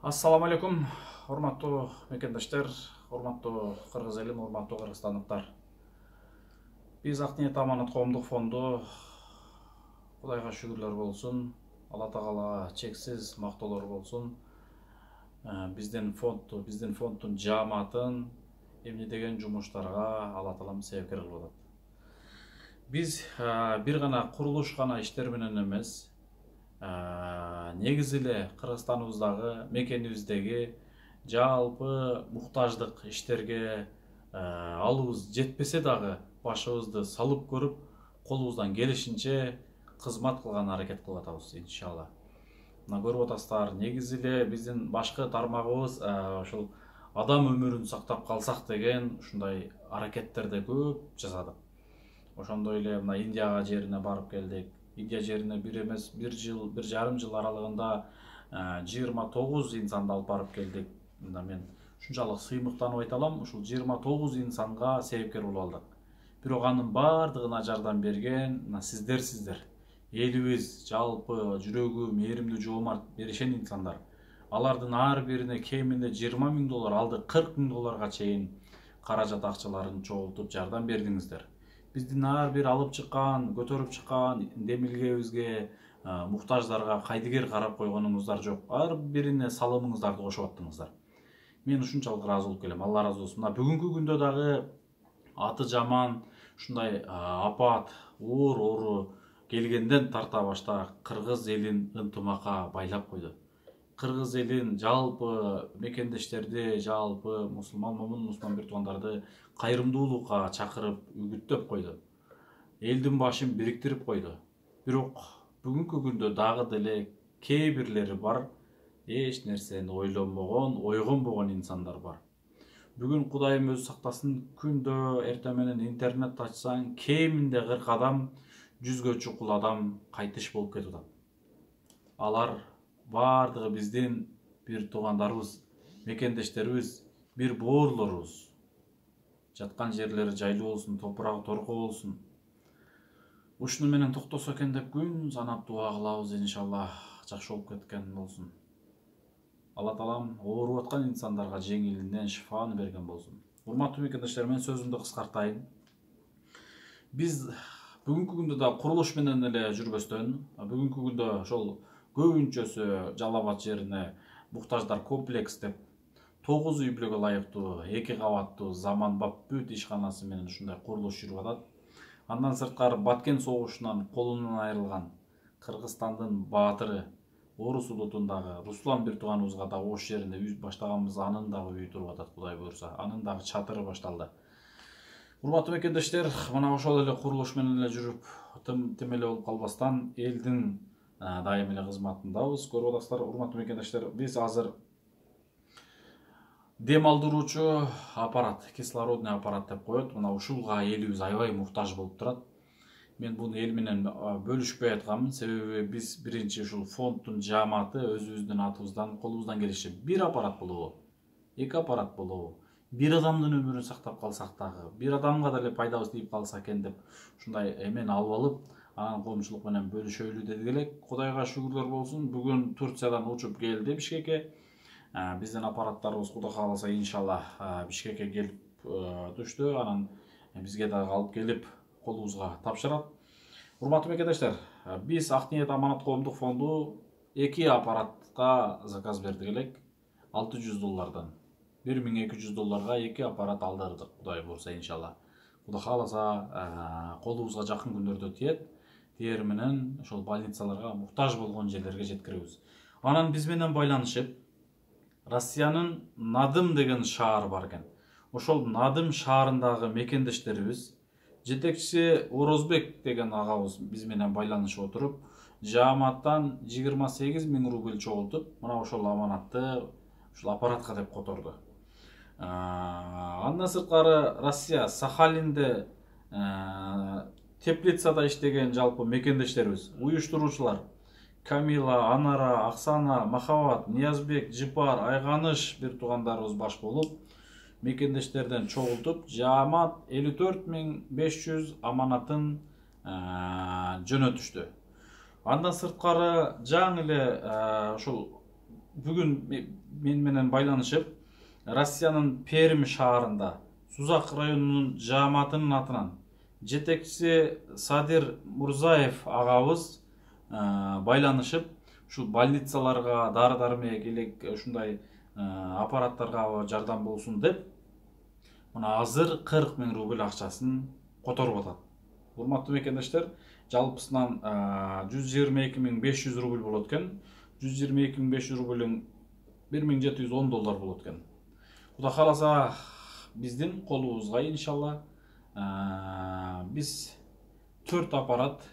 Ассаламу алейкум, урматтуу мекендаштар, урматтуу кыргыз элим, урматтуу кыргызстандыктар. Биз Ак Ниет Аманат коомдук фонду Кудайга шүгүрлөр болсун, Алла Тағалага чексиз мактоолор болсун. Биздин фонддун жааматын эмне деген жумуштарга Алла Таалам себепкер кылып атат. Биз бир гана курулуш гана иштер менен эмес, негизи эле Кыргызстаныбыздагы, мекенибиздеги жалпы муктаждык иштерге алыбыз жетпесе дагы башыбызды салып көрүп, колубуздан келишинче кызмат кылган аракет кылып атабыз, иншалла. Мына көрүп атасыздар, негизи эле биздин башкы тармагыбыз ушул адам өмүрүн сактап калсак деген ушундай аракеттерди көп жасадык. Ошондой эле мына Индияга жерине барып келдик. Индия жерине бир эмес, бир жарым жыл аралыгында 29 инсанды алып барып келдик. Мында мен ушунчалык сыймыктанып айта алам, ушул 29 инсанга себепкер болуп алдык. Бирок анын бардыгына жардам берген мына сиздер. Элибиз жалпы жүрөгү мээримдүү, жоомарт, беришен инсандар. Алардын ар бирине кеминде $20,000 алды, $40,000 чейин каражат акчаларын чогултуп жардам бердиңиздер. Биздин ар бир алып чыккан, көтөрүп чыккан демилгебизге, муктаждарга кайдыгер карап койгонуңуздар жок. Ар бирине салымыңыздарды кошуп аттыңыздар. Мен ушунчалык ыраазы болуп келем. Алла ыраазы болсун. Мына бүгүнкү күндө дагы аты жаман ушундай апат, оору келгенден тарта башта кыргыз элин ынтымакка байлап койду. Кыргыз элин жалпы мекендештерди, жалпы момун мусулман бир туугандарды кайрымдуулукка чакырып, үгүттөп койду. Элдин башын бириктирип койду. Бирок бүгүнкү күндө дагы деле кээ бирлери бар, эч нерсени ойлонбогон, ойгонбогон инсандар бар. Бүгүн Кудайым өзү сактасын, күндө эртең менен интернет ачсаң, кеминде 40 адам, 100гө чукул адам кайтыш болуп кетип атат. Алар бардыгы биздин бир туугандарыбыз, мекендештерибиз, бир боорлорубуз. Жаткан жерлери жайлуу болсун, топурагы торко болсун. Ушуну менен токтосо экен деп күн санап дуа кылабыз, иншалла жакшы болуп кеткен болсун. Алла Таалам ооруп аткан инсандарга жеңилинен шифаны берген болсун. Урматтуу мекендештер, мен сөзүмдү кыскартайын. Биз бүгүнкү күндө да курулуш менен эле жүрбөстөн, бүгүнкү күндө ошол көбүнчөсү Жалал Абад жерине муктаждар комплекс деп 9 үй бүлөгө ылайыктуу 2 кабаттуу заманбап бүт ишканасы менен ушундай курулуш жүрүп атат. Андан сырткары Баткен согушунан колунан айрылган Кыргызстандын баатыры Орус улутундагы Руслан бир тууганыбызга да ош жеринде үй баштаганбыз, анын дагы үйү туруп атат, Кудай буйрса. Анын дагы чатыры башталды. Урматтуу мекендештер, мына ошол эле курулуш менен эле жүрүп, тим эле болуп калбастан элдин дайым эле кызматындабыз. Көрүп атасыздар, урматтуу мекендештер, биз азыр дем алдыруучу аппарат, кислородный аппарат деп коет. Мына ушулга элибиз аябай муктаж болуп турат. Мен буну эл менен бөлүшпөй айтканмын, себеби биз биринчи ушул фонддун жааматы өзүбүздүн атыбыздан, колубуздан келиши бир аппарат болобу, 2 аппарат болобу, бир адамдын өмүрүн сактап калсак дагы, бир адамга деле пайдабыз тийип калса экен деп ушундай эмени алып алып, анан коомчулук менен бөлүшөлү дедик элек. Кудайга шүгүрлөр болсун, бүгүн Турциядан учуп келди Бишкекке. Биздин аппараттарыбыз Кудай кааласа иншалла Бишкекке келип түштү. Анан бизге дагы алып келип колубузга тапшырат. Урматтуу мекендештер, биз Ак Ниет Аманат коомдук фонду 2 аппаратка заказ бердик элек. $600. $1200 2 аппарат алдырдык, Кудай буйрса иншалла. Кудай кааласа колубузга жакын күндөрдө тиет. Тиер менен ошол больницаларга муктаж болгон жерлерге жеткиребиз. Анан биз менен байланышып, Россиянын Надым деген шаар бар экен. Ошол Надым шаарындагы мекендештерибиз, жетекчиси Орозбек деген агабыз биз менен байланышып отуруп, жааматтан 28.000 рубль чогултуп, мына ошол аманатты ушул аппаратка деп которду. Андан сырткары Россия Сахалинде теплицада иштеген жалпы мекендештерибиз, уюштуруучулар Камила, Анара, Аксана, Махабат, Ниязбек, Жипар, Айганыш бир туугандарыбыз баш болуп, мекендештерден чогултуп, жаамат 54.500 аманатын жөнөтүштү. Андан сырткары жаңы эле ушул бүгүн мен менен байланышып, Россиянын Пермь шаарында Сузак районунун жааматынын атынан жетекчиси Садир Мурзаев агабыз байланышып, ушул больницаларга дары дармек элек ушундай аппараттарга жардам болсун деп, мына азыр 40 000 рубль акчасын которуп атат. Урматтуу мекендештер, жалпысынан 122 500 рубль болот экен. 122 500 рубльдин 1710 доллар болот экен. Кудай кааласа биздин колубузга иншалла биз 4 аппарат,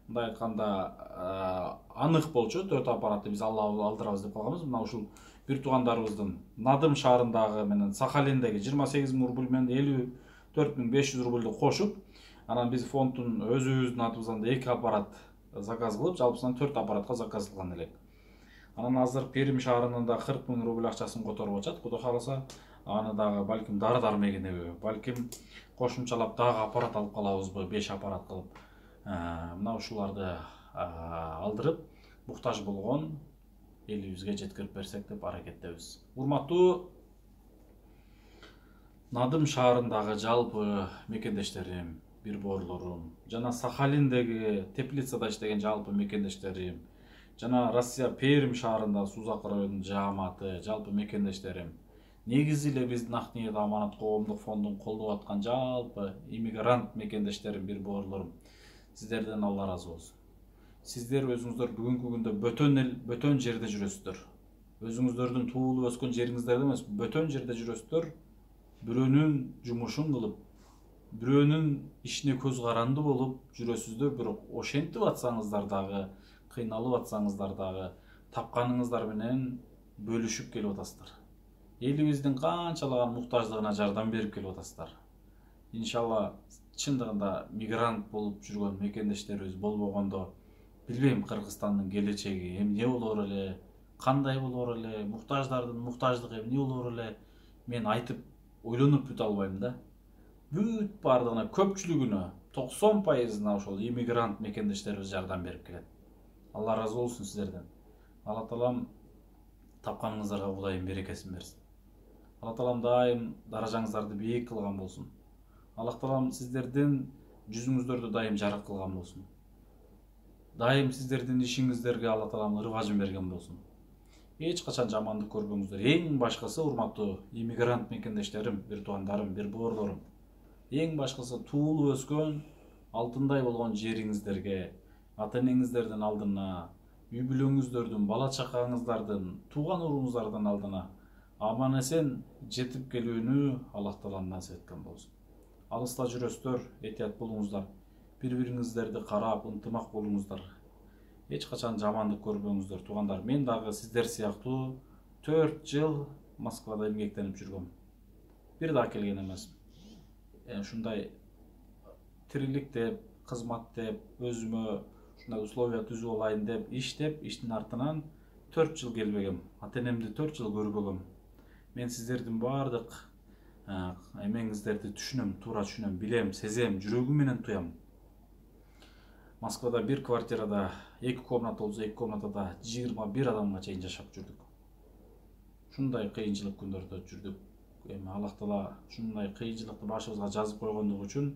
мындай айтканда анык болчу, 4 аппаратты биз алдырабыз деп калганбыз. Мына ушул бир туугандарыбыздын Надым шаарындагы менен Сахалиндеги 28 000 рубль менен 54 500 рубльду кошуп, анан биз фонддун өзүбүздүн атыбыздан 2 аппарат заказ кылып, жалпысынан 4 аппаратка заказ кылган элек. Анан азыр Пермь шаарынын да 40 000 рубль акчасын которуп атышат. Кудай кааласа, аны дагы балким дары дармегине, балким кошумчалап дагы аппарат алып калабызбы, 5 аппарат кылып. Мына ушуларды алдырып, муктаж болгон элибизге жеткирип берсек деп аракеттебиз. Урматтуу Надым шаарындагы жалпы мекендештерим, бир боорлорум, жана Сахалиндеги теплицада иштеген жалпы мекендештерим, жана Россия Пермь шаарында Сузак районунун жааматы, жалпы мекендештерим, негизи эле биздин Ак ниет аманат коомдук фондун колдоп аткан жалпы иммигрант мекендештерим, бир боорлорум, сиздерден Алла ыраазы болсун. Сиздер өзүңүздөр бүгүнкү күндө бөтөн жерде жүрөсүздөр. Өзүңүздөрдүн туулуп өскөн жериңиздерде эмес, бөтөн жерде жүрөсүздөр. Бирөөнүн жумушун кылып, бирөөнүн ишине көз каранды болуп жүрөсүздөр, бирок ошентип атсаңыздар дагы, кыйналып атсаңыздар дагы, тапканыңыздар менен бөлүшүп келип атасыздар. Элибиздин канчалаган муктаждыгына жардам берип келип атасыздар. Иншалла, чындыгында мигрант болуп жүргөн мекендештерибиз болбогондо, билбейм Кыргызстандын келечеги эмне болор эле, кандай болор эле, муктаждардын муктаждыгы эмне болор эле, мен айтып ойлонуп бүтө албайм да. Бүт бардыгына, көпчүлүгүнө, 90%-на ошол иммигрант мекендештерибиз жардам берип келет. Алла ыраазы болсун сиздерден. Алла таалам тапканыңыздарга Кудайым берекесин берсин. Алла таалам дайым даражаңыздарды бийик кылган болсун. Алла таалам сиздердин жүзүңүздөрдү дайым жарык кылган болсун. Дайым сиздердин ишиңиздерге Алла таалам ырбажын берген болсун. Эч качан жамандык көрбөңүздөр. Эң башкысы, урматтуу иммигрант мекендештерим, бир туугандарым, бир боорлорум. Эң башкысы туулуп өскөн, алтындай болгон жериңиздерге, ата-энеңиздердин алдына, үй бүлөңүздөрдүн, бала чакаңыздардын, тууган уруңуздардын алдына аман эсен жетип келүүнү Аллах таалам насип эткен болсун. Алыста жүрөсүздөр, этият болуңуздар. Бири-бириңиздерди карап, ынтымак болуңуздар. Эч качан жамандык көрбөңүздөр, туугандар. Мен дагы сиздер сыяктуу 4 жыл Москвада эмгектенип жүргөм. Бир да келген эмесмин. Ушундай тирилик деп, кызмат деп, өзүмө ушундай условия түзүп алайын деп, иштеп, иштин артынан 4 жыл келбегем. Ата-энемди 4 жыл көрбөгөм. Мен сиздердин бардык эмеңиздерди түшүнөм, туура түшүнөм, билем, сезем, жүрөгүм менен туям. Москвада бир квартирада 2 комната болсо, 2 комнатада 21 адамга чейин жашап жүрдүк. Ушундай кыйынчылык күндөрдө жүрдүк. Аллах таала ушундай кыйынчылыкты башыбызга жазып койгондугу үчүн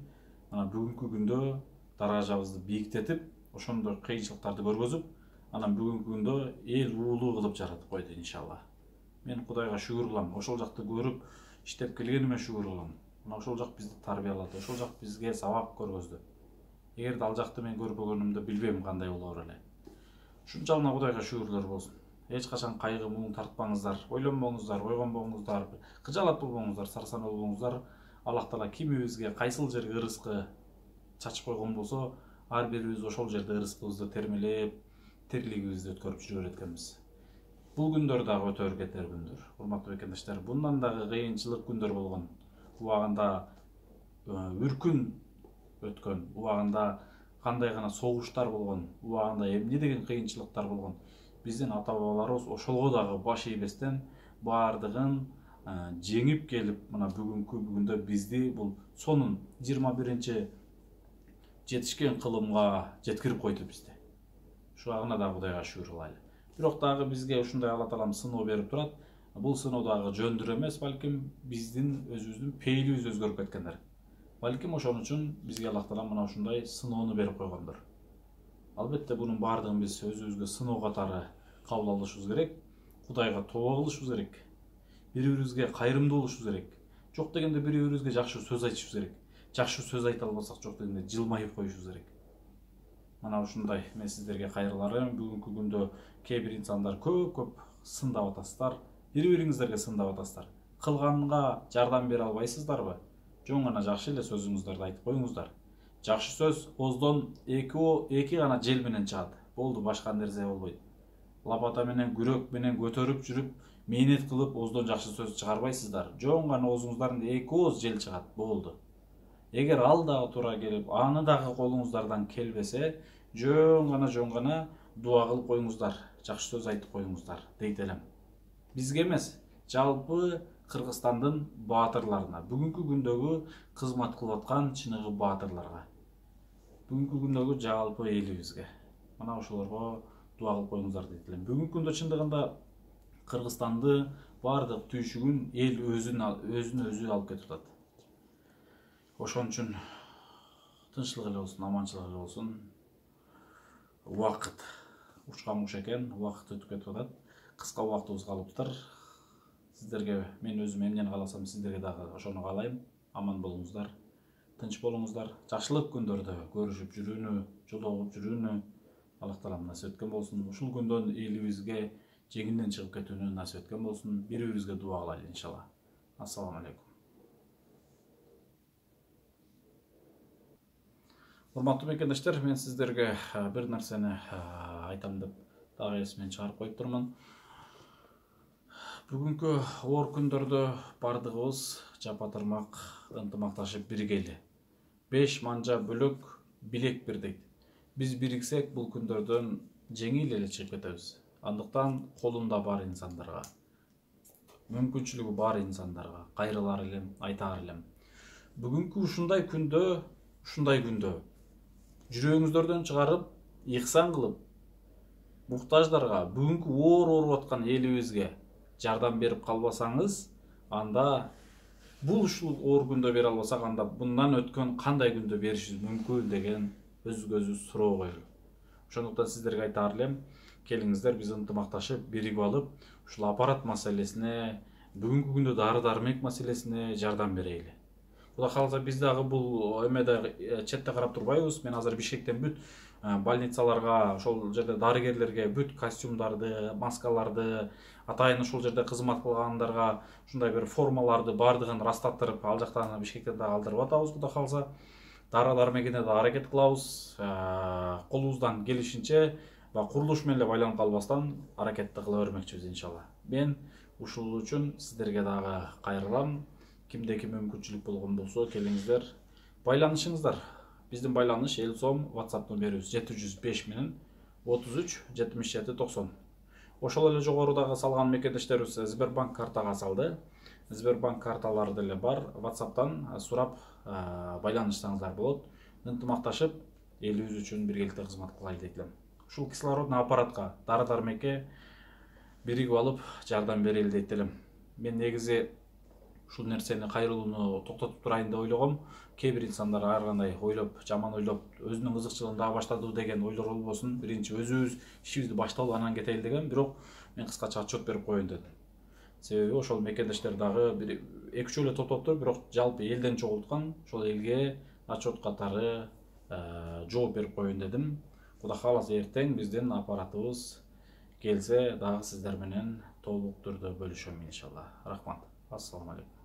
мына бүгүнкү күндө даражабызды бийиктетип, ошондой кыйынчылыктарды көргөзүп, анан бүгүнкү күндө эл уулуу кылып жаратып койду иншалла. Мен Кудайга шүгүр кылам. Ошол жакты көрүп, иштеп келгениме шүгүр кылам. Мына ошол жак бизди тарбиялады, ошол жак бизге сабак көргөздү. Эгерде ал жакты мен көрбөгөнүмдө билбейм кандай болор эле. Ушунчалык Кудайга шүгүрлөр болсун. Эч качан кайгы муң тартпаңыздар, ойлонбоңуздар, ойгонбоңуздар, кыжаалат болбоңуздар, сарсан болбоңуздар. Аллах таала кимибизге кайсыл жерге ырыскы чачып койгон болсо, ар бирибиз ошол жерде ырыскыбызды термелеп, тирилигибизди өткөрүп жүрө береткенбиз. Бул күндөр дагы өтө кетер күндөр. Урматтуу мекендештер, bundan дагы кыйынчылык күндөр болгон. Убагында үркүн өткөн, убагында кандай гана согуштар болгон, убагында эмне деген кыйынчылыктар болгон. Биздин ата-бабаларыбыз ошолго дагы баш ийбестен бардыгын жеңип келип, мына бүгүнкү күндө бизди бул сонун 21-чи жетишкен кылымга жеткирип койду бизди. Шугана да Кудайга шүгүр кылайлы. Бирок дагы бизге ушундай Алла Таалам сыноо берип турат. Бул сыноо дагы жөндүр эмес, балким биздин өзүбүздүн пейилибиз өзгөрүп кеткендер. Балким ошон үчүн бизге Алла Таалам мына ушундай сыноону берип койгондор. Албетте бунун баардыгын биз өзүбүзгө сыноо катары кабыл алышыбыз керек. Кудайга тобо кылышыбыз керек. Бири-бирибизге кайрымдуу болушубуз керек. Жок дегенде бири-бирибизге жакшы сөз айтышыбыз керек. Жакшы сөз айта албасак, жок дегенде жылмайып коюшубуз керек. Мына ушундай мен сиздерге кайрыларым. Бүгүнкү күндө кээ бир инсандар көп сындап атасыздар. Бири-бириңиздерге сындап атасыздар. Кылганга жардам бере албайсыздарбы? Жөн гана жакшы эле сөзүңүздөрдү айтып коюңуздар. Жакшы сөз оздон эки гана жел менен чыгат. Болду, башка нерсе болбойт. Лапата менен, күрөк менен көтөрүп жүрүп, мээнет кылып оздон жакшы сөз чыгарбайсыздар. Жөн гана оозуңуздан эки ооз жел чыгат. Болду. Эгер ал дагы туура келип, аны дагы колуңуздардан келбесе, жөн гана дуа кылып коюңуздар, жакшы сөз айтып коюңуздар дейт элем. Бизге эмес, жалпы Кыргызстандын баатырларына, бүгүнкү күндөгү кызмат кылып аткан чыныгы баатырларга, бүгүнкү күндөгү жалпы элибизге, мына ошолорго дуа кылып коюңуздар дейт элем. Бүгүнкү күндө чындыгында Кыргызстанды баардык түйшүгүн эл өзүн өзү алып кетип атат. Ошон үчүн тынччылык эле болсун, аманчылык эле болсун. Убакыт учкан куш экен, убакыт өтүп кетип атат. Кыска убактыбыз калыптыр. Сиздерге мен өзүм эмнени кааласам, сиздерге дагы ошону каалайм. Аман болуңуздар, тынч болуңуздар. Жакшылык күндөрдө көрүшүп жүрүүнү, жолугуп жүрүүнү Аллах Таалам насип эткен болсун. Ушул күндөн элибизге жеңинден чыгып кетүүнү насип эткен болсун. Бири-бирибизге дуа кылайлы иншалла. Ассаламу алейкум. Урматтуу мекендештер, мен сиздерге бир нерсени айтам деп дагы эсимден чыгарып коюп турмун. Бүгүнкү оор күндөрдө бардыгыбыз жапа-тырмак ынтымакташып биригели. 5 манжа бөлөк билек бир дейт. Биз бириксек бул күндөрдөн жеңил эле чыгып кетебиз. Андыктан колунда бар инсандарга, мүмкүнчүлүгү бар инсандарга кайрылар элем, айтаар элем. Бүгүнкү ушундай күндө жүрөгүңүздөрдөн чыгарып, ыйксан кылып, муктаждарга, бүгүнкү ооруп аткан элибизге жардам берип калбасаңыз, анда бул ушул оор күндө бере албасак, анда bundan өткөн кандай күндө беришибиз мүмкүн деген өзүгө суроо коелу. Ошондуктан сиздерге айтаар элем, келиңиздер биз ынтымакташып, биригип алып, ушул аппарат маселесине, бүгүнкү күндө дары-дармек маселесине жардам берели. Кудай кааласа биз дагы бул эмеде четте карап турбайбыз. Мен азыр Бишкектен бүт больницаларга, ошол жерде дарыгерлерге бүт костюмдарды, маскаларды, атайын ушул жерде кызмат кылгандарга ушундай бир формаларды бардыгын растаттырып, ал жактан Бишкектен дагы алдырып атабыз. Кудай кааласа дары-дармегине да аракет кылабыз. Колубуздан келишинче курулуш менен эле байланып калбастан аракетти кыла бермекчибиз иншалла. Мен ушул үчүн сиздерге дагы кайрылам. Кимде-ким мүмкүнчүлүк болгон болсо, келиңиздер, байланышыңыздар. Биздин байланыш эл сом WhatsApp номерибиз 705 менен 33 77 90. Ошол эле жогорудагы салган мекендештерибиз Сбербанк картага салды. Сбербанк карталары деле бар. WhatsApp'тан сурап байланышсаңыздар болот. Ынтымакташып, элибиз үчүн биргеликте кызмат кылайлы дейт элем. Ушул кислородный аппаратка, дары-дармекке биригип алып жардам берели дейт элем. Мен негизи ушул нерсени кайрылууну токтотуп турайын деп ойлогом. Кээ бир инсандар ар кандай ойлоп, жаман ойлоп, өзүнүн кызыкчылыгын дагы баштады деген ойлор болбосун. Биринчи өзүбүз ишибизди башталып анан кетели деген, бирок мен кыскача отчет берип коеюн дедим. Себеби ошол мекендештер дагы 2-3 эле топтоптур, бирок жалпы элден чогулткан, ошол элге отчет катары жооп берип коеюн дедим. Кудай кааласа эртең биздин аппаратыбыз келсе, дагы сиздер менен толук түрдө бөлүшөм иншалла. Рахмат. Ассаламу алейкум.